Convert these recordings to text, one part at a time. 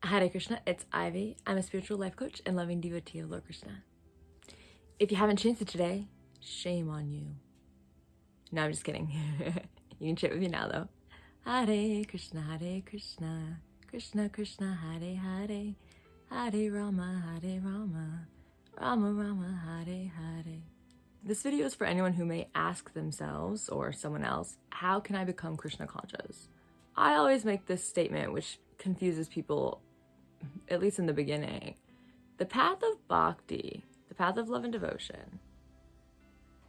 Hare Krishna, it's Ivy. I'm a spiritual life coach and loving devotee of Lord Krishna. If you haven't changed it today, shame on you. No, I'm just kidding. You can chant with me now though. Hare Krishna, Krishna Krishna, Hare Hare, Hare Rama, Rama Rama, Hare Hare. This video is for anyone who may ask themselves or someone else, how can I become Krishna conscious? I always make this statement, which confuses people, at least in the beginning. The path of bhakti, the path of love and devotion,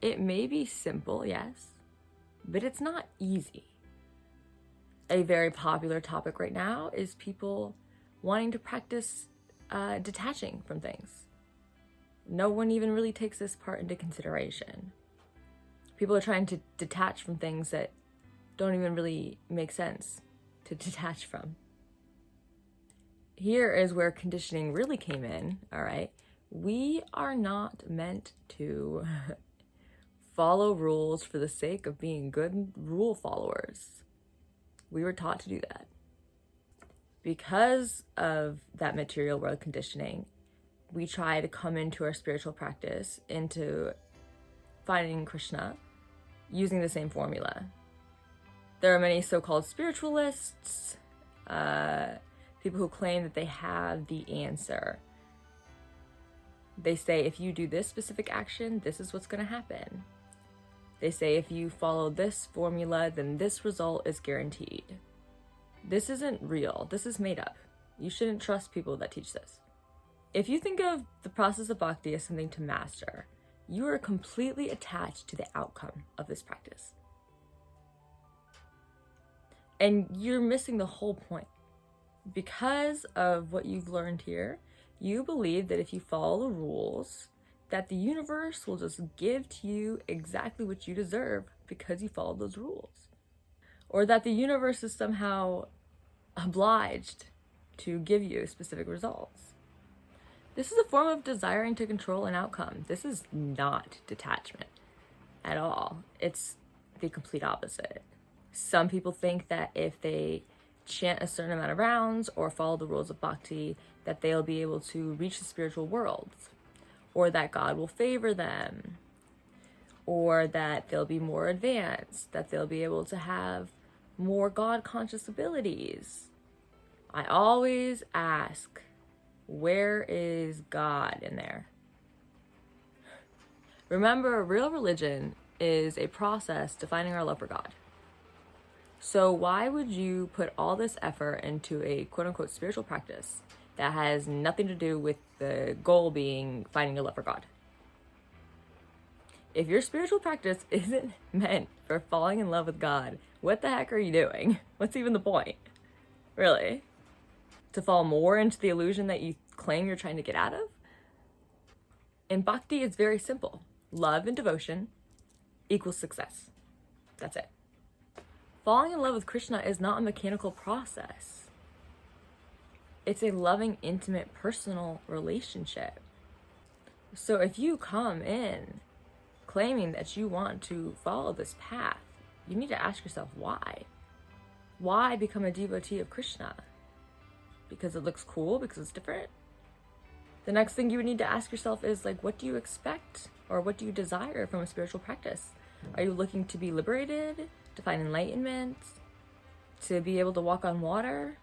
it may be simple, yes, but it's not easy. A very popular topic right now is people wanting to practice detaching from things. No one even really takes this part into consideration. People are trying to detach from things that don't even really make sense to detach from. Here is where conditioning really came in, all right? We are not meant to follow rules for the sake of being good rule followers. We were taught to do that. Because of that material world conditioning, we try to come into our spiritual practice, into finding Krishna, using the same formula. There are many so-called spiritualists, people who claim that they have the answer. They say, if you do this specific action, this is what's going to happen. They say, if you follow this formula, then this result is guaranteed. This isn't real. This is made up. You shouldn't trust people that teach this. If you think of the process of bhakti as something to master, you are completely attached to the outcome of this practice. And you're missing the whole point. Because of what you've learned here, you believe that if you follow the rules, that the universe will just give to you exactly what you deserve because you followed those rules. Or that the universe is somehow obliged to give you specific results. This is a form of desiring to control an outcome. This is not detachment at all. It's the complete opposite. Some people think that if they chant a certain amount of rounds or follow the rules of bhakti, that they'll be able to reach the spiritual world, or that God will favor them, or that they'll be more advanced, that they'll be able to have more God-conscious abilities. I always ask, where is God in there? Remember, real religion is a process to finding our love for God. So why would you put all this effort into a quote-unquote spiritual practice that has nothing to do with the goal being finding your love for God? If your spiritual practice isn't meant for falling in love with God, what the heck are you doing? What's even the point? Really? To fall more into the illusion that you claim you're trying to get out of? In bhakti, it's very simple. Love and devotion equals success. That's it. Falling in love with Krishna is not a mechanical process. It's a loving, intimate, personal relationship. So if you come in claiming that you want to follow this path, you need to ask yourself why. Why become a devotee of Krishna? Because it looks cool? Because it's different? The next thing you would need to ask yourself is, like, what do you expect or what do you desire from a spiritual practice? Are you looking to be liberated, to find enlightenment, to be able to walk on water?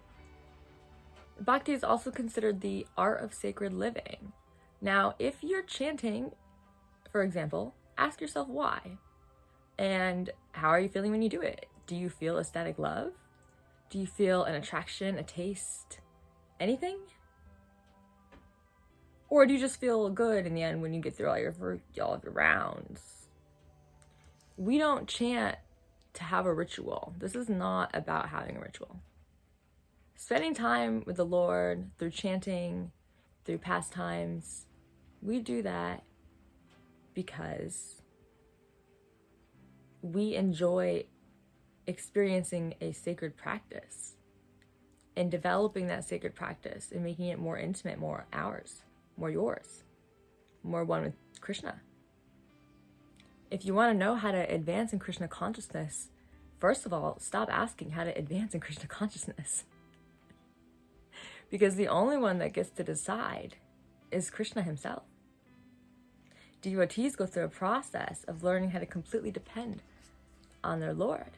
Bhakti is also considered the art of sacred living. Now, if you're chanting, for example, ask yourself why. And how are you feeling when you do it? Do you feel ecstatic love? Do you feel an attraction, a taste, anything? Or do you just feel good in the end when you get through all of your rounds? We don't chant to have a ritual. This is not about having a ritual. Spending time with the Lord through chanting, through pastimes, we do that because we enjoy experiencing a sacred practice and developing that sacred practice and making it more intimate, more ours, more yours, more one with Krishna. If you want to know how to advance in Krishna consciousness, first of all, stop asking how to advance in Krishna consciousness. Because the only one that gets to decide is Krishna himself. Devotees go through a process of learning how to completely depend on their Lord.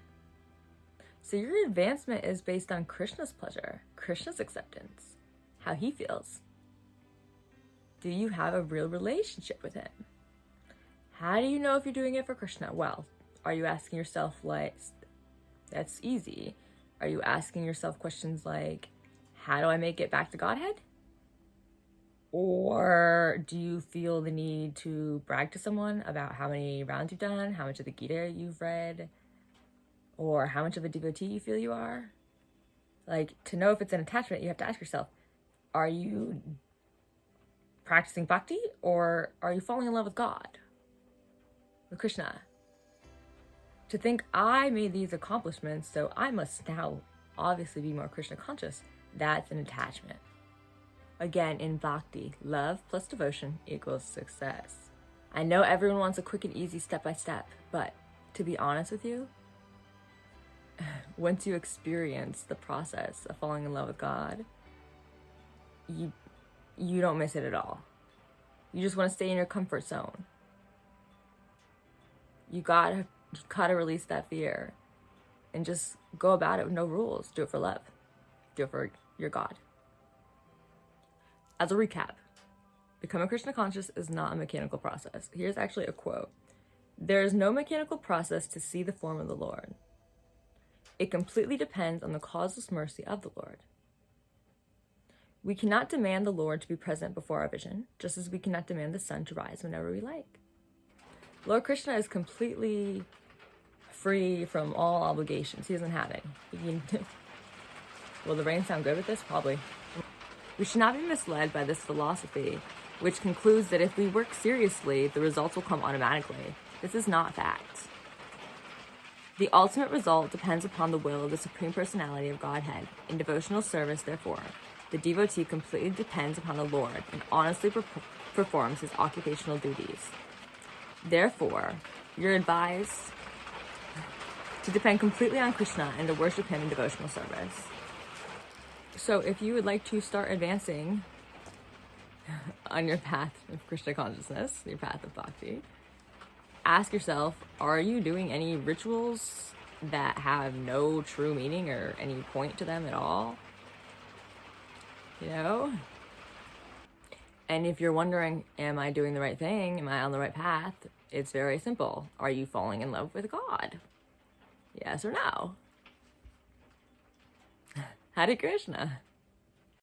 So your advancement is based on Krishna's pleasure, Krishna's acceptance, how he feels. Do you have a real relationship with him? How do you know if you're doing it for Krishna? Well, are you asking yourself, like, that's easy. Are you asking yourself questions like, how do I make it back to Godhead? Or do you feel the need to brag to someone about how many rounds you've done, how much of the Gita you've read, or how much of a devotee you feel you are? Like, to know if it's an attachment, you have to ask yourself, are you practicing bhakti, or are you falling in love with God, with Krishna? To think, I made these accomplishments, so I must now obviously be more Krishna conscious, that's an attachment. Again, in bhakti, love plus devotion equals success. I know everyone wants a quick and easy step-by-step, but to be honest with you, once you experience the process of falling in love with God, you don't miss it at all. You just want to stay in your comfort zone. You gotta release that fear and just go about it with no rules. Do it for love. Do it for your God. As a recap, becoming Krishna conscious is not a mechanical process. Here's actually a quote. There is no mechanical process to see the form of the Lord. It completely depends on the causeless mercy of the Lord. We cannot demand the Lord to be present before our vision, just as we cannot demand the sun to rise whenever we like. Lord Krishna is completely free from all obligations. He doesn't have any. Will the rain sound good with this? Probably. We should not be misled by this philosophy, which concludes that if we work seriously, the results will come automatically. This is not fact. The ultimate result depends upon the will of the Supreme Personality of Godhead. In devotional service, therefore, the devotee completely depends upon the Lord and honestly performs his occupational duties. Therefore, you're advised to depend completely on Krishna and to worship him in devotional service. So if you would like to start advancing on your path of Krishna consciousness, your path of bhakti, ask yourself, are you doing any rituals that have no true meaning or any point to them at all? You know? And if you're wondering, am I doing the right thing? Am I on the right path? It's very simple. Are you falling in love with God? Yes or no? Hare Krishna.